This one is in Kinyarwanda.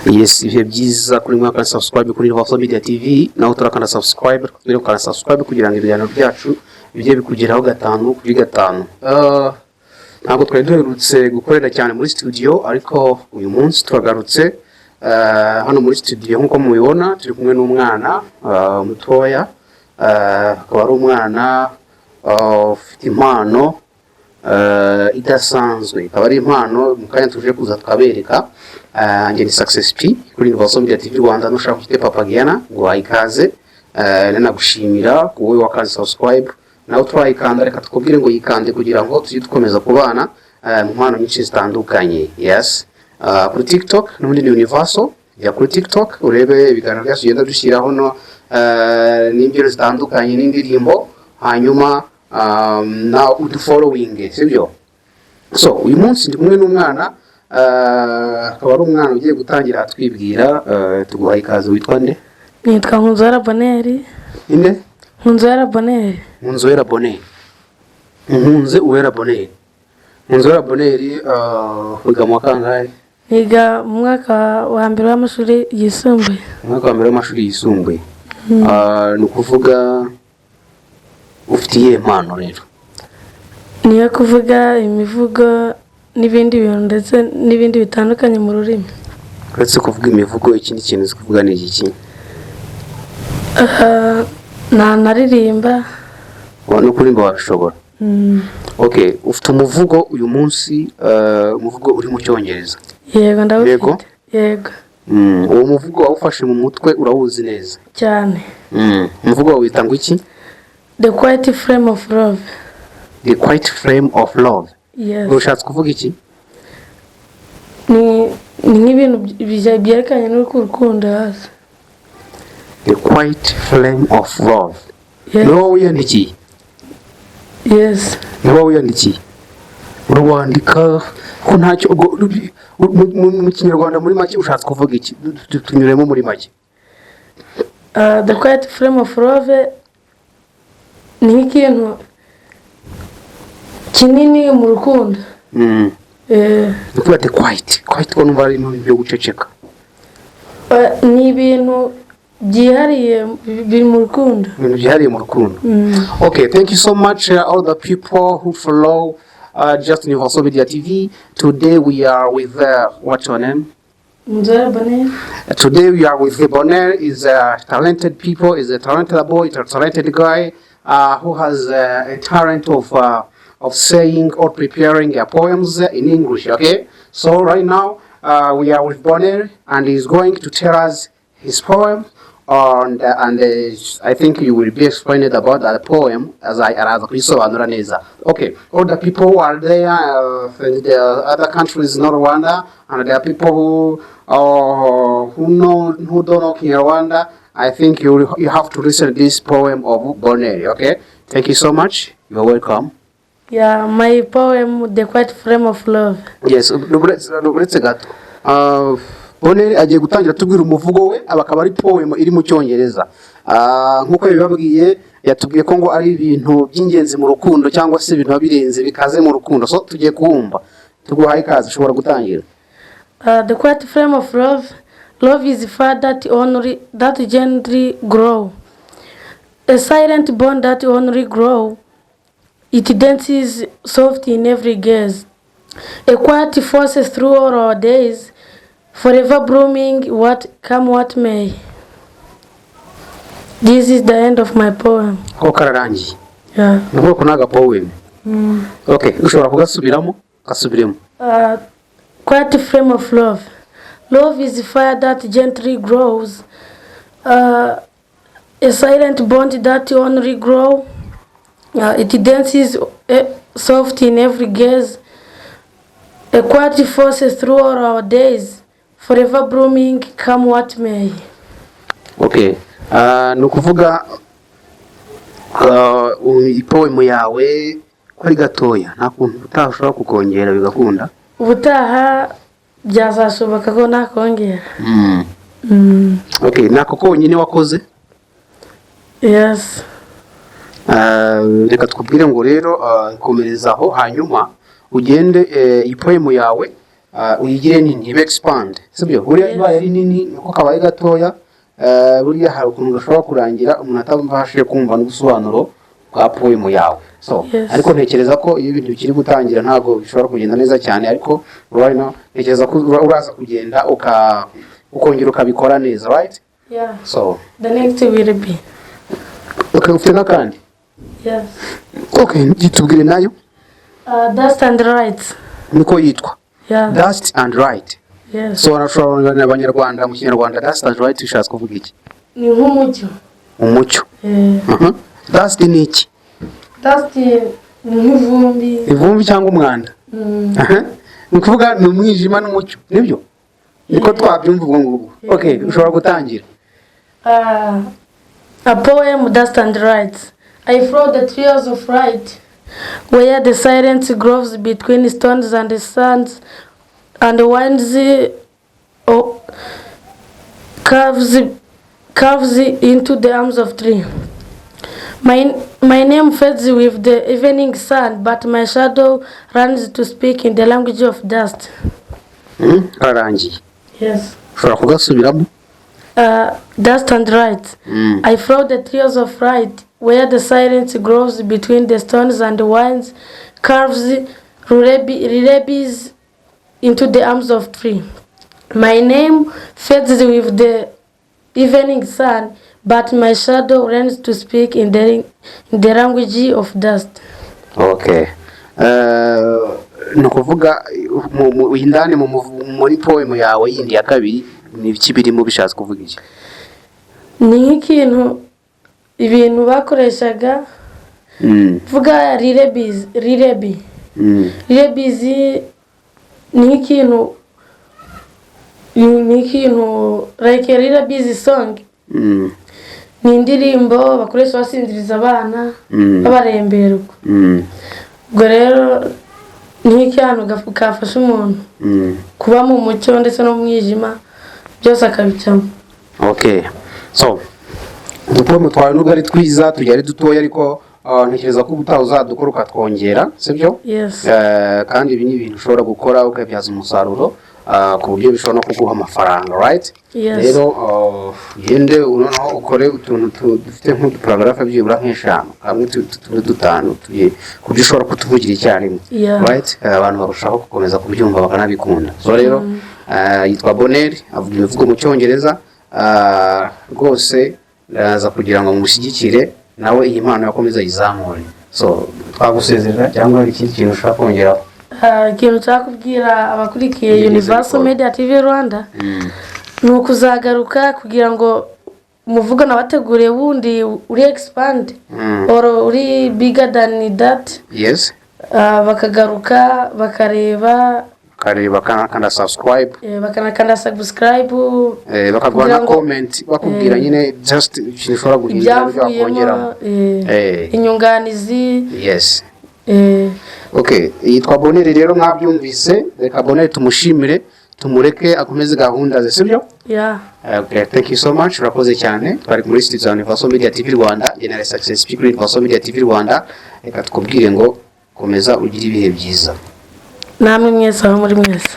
Yes, ibihe byiza kuri mwe kandi subscribe kuri English Media TV naho turakanda subscribe kugira ngo ibiganiro byacu bijye bikugeraho gatanu kuri gatanu. Ntabwo twari duherutse gukorera cyane muri studio ariko uyu munsi turagarutse hano muri studio nkuko mubibona turi kumwe n'umwana mutoya akaba ari umwana ufite impano idasanzwe, akaba ari impano mu kanya tuje kuza twabereka njye ni Success P kuri English Media TV Rwanda nushaka kufite Papagiana ngo ayikaze nagushimira wowe wakaze subscribe nawe twayikanda, reka tukubwire ngo yikande kugira ngo tujye dukomeza kubana mu mpano nyinshi zitandukanye. Yes, kuri TikTok n'ubundi ni universal ya kuri TikTok urebe ibiganiro byacu genda dushyiraho no n'imbyino zitandukanye n'indirimbo, hanyuma na following sibyo. So uyu munsi ndi kumwe n'umwana akaba ari umwana ugiye gutangira atwibwira. Tuguhaye ikaze, witwa nde? Nitwa Nkunzwera Boneri. Inde? Nkunzwera Boneri. Nkunzwera Boneri. Nkunzwera Boneri. Nkunzwera Boneri wiga mu kangahe? Niga mu mwaka wa mbere w'amashuri yisumbuye. Mwaka wa mbere w'amashuri yisumbuye. Ni ukuvuga ufitiye impano rero. Niyo kuvuga imivugo n'ibindi bintu ndetse n'ibindi bitandukanye mu rurimi. Uretse kuvuga imivugo, ikindi kintu uzi kuvuga ni iki? Naririmba. No kurimba wabishobora. Okay, ufite umuvugo uyu munsi, umuvugo uri mu cyongereza. Yego ndawufite. Yego. Uwo muvugo wawufashe mu mutwe urawuzi neza cyane. Umuvugo wita ngo iki? The Quiet Flame of Love. The Quiet Flame of Love. Yes. Ushatse kuvuga iki? Ni nk'ibintu byerekanye n'urukundo hasi. The Quiet Flame of Love. Yes. No wiyandiki. Yes. No wiyandiki. Urwandika ko ntacyo mu Kinyarwanda muri make ushatse kuvuga iki? Tunyuremo muri make. The Quiet Flame of Love ni ikintu kinini mu rukundo. Nikuba the quiet ko numva ari ibintu byo guceceka. Ni ibintu byihariye biri mu rukundo. Ibintu byihariye mu rukundo. Okay, thank you so much all the people who follow just English Media TV. Today we are with what's your name? Nkunzwera Boneri. Today we are with Boneri. Is a talented people, is a talented boy, is a talented guy who has a talent of saying or preparing poems in English. Okay, so right now we are with Boneri and he's going to tell us his poem, and I think you will be explained about that poem as I kubisobanura neza. Okay, all the people who are there in the other countries, not Rwanda, and there are people who don't know Kinyarwanda. I think you have to listen to this poem of Boneri. Okay, thank you so much. You're welcome. Yeah, my poem, The Quiet Flame of Love. Yes, uretse gato. Boneri agiye gutangira tubwira umuvugo we, abakaba ari poem iri mu cyongereza. Nkuko yababwiye yatubwiye ko ngo ari ibintu by'ingenzi mu rukundo cyangwa se ibintu birenze bikaze mu rukundo. So tugiye kuwumva. Tuguhaye ikaze, ushobora gutangira. The Quiet Flame of Love. Love is fire that gently grow. A silent bond that only grow. It dances soft in every gaze. A quiet forces through all our days, forever blooming what may. This is the end of my poem. Ko kararangiye. Yeah. Nuko kunaga poem. Okay, ushobora kugasubiramo? Kasubiremo. Quiet flame of love. Love is fire that gently grows. A silent bond that only grow. It dances soft in every gaze. A quiet forces through all our days, forever blooming come what may. Okay, ni ukuvuga poem yawe ko ari gatoya, nta kuntu utashobora kukongera bigakunda? Ubutaha byazashoboka ko nakongera. Okay, nako konyine wakoze? Yes. Reka tukubwire ngo rero komerezaho hanyuma ugende iyi poem yawe uyigire nini ibe expand sibyo buriya ibaye ari nini niko kabaye gatoya buriya hari ukuntu gashobora kurangira umuntu atabashije kumva n'ubusobanuro bwa poem yawe so ariko ntekereza ko iyo ibintu bikiri gutangira ntago bishobora kugenda neza cyane ariko right now ntekereza ko uraza kugenda ukongera ukabikora neza right so the next will be ufite n'akandi gitubwire nayo dust and rights niko yitwa dust and right so arashobora n'abanyarwanda mu kinyarwanda dust and right bishatse kuvuga iki ni nk'umucyo dust ni iki dust ni ivumbi cyangwa umwanda ni kuvuga ni umwijima n'umucyo nibyo niko twabyumva ubwo ngubwo ushobora gutangira a poem dust and rights. I flow the trails of right where the silence grows between stones and the sands and winds curves into the arms of tree. My name fades with the evening sun, but my shadow runs to speak in the language of dust. Yes. Dust and right. I flow the trails of right where the silence grows between the stones and the winds curves relays into the arms of tree. My name fades with the evening sun, but my shadow runs to speak in the language of dust. No kuvuga indani muri poem yawe yindi ya kabiri ni iki birimo bishatse kuvuga iki ni nk'ikintu ibintu bakoreshaga vuga rilebiz ni nk'ikintu like rilebiz song ni indirimbo bakoresha basinziriza abana babaremberwa ubwo rero ni nk'ikintu gafasha umuntu kuba mu mucyo ndetse no mu mwijima byose akabicamo so udupomo twawe nubwo ari twiza tujya ari dutoya ariko ntekereza ko ubutaha uzadukora ukatwongera sibyo kandi ibi ni ibintu ushobora gukora ukabyaza umusaruro ku buryo bishobora no kuguha amafaranga right rero yende unoneho ukore utuntu dufite nk'uduparagrafe byibura nk'eshanu hamwe dutanu ku buryo ushobora kutuvugira icyarimwe right abantu barushaho gukomeza kubyumva bakanabikunda so rero yitwa Bonheur avuga imivugo mu cyongereza rwose ndaza kugira ngo mushyigikire nawe iyi mpano yakomeza yizamure so twagusezerera cyangwa ikindi kintu ushaka kongeraho ikintu cyakubwira abakurikiye Universal Media TV Rwanda ni ukuzagaruka kugira ngo umuvugo nabateguriye wundi uri expand or uri bigger than that bakagaruka bakareba bakana subscribe bakaguha na comment bakubwira nyine just ikintu ushobora guhindura byakongeramo inyunganizi yitwa Bonheur rero mwabyumvise reka Bonheur tumushimire tumureke akomeze gahunda ze sibyo thank you so much urakoze cyane twari muri studio za Universal Media TV Rwanda general success speaker Universal Media TV Rwanda reka tukubwire ngo komeza ugire ibihe byiza namwe mwese aho muri mwese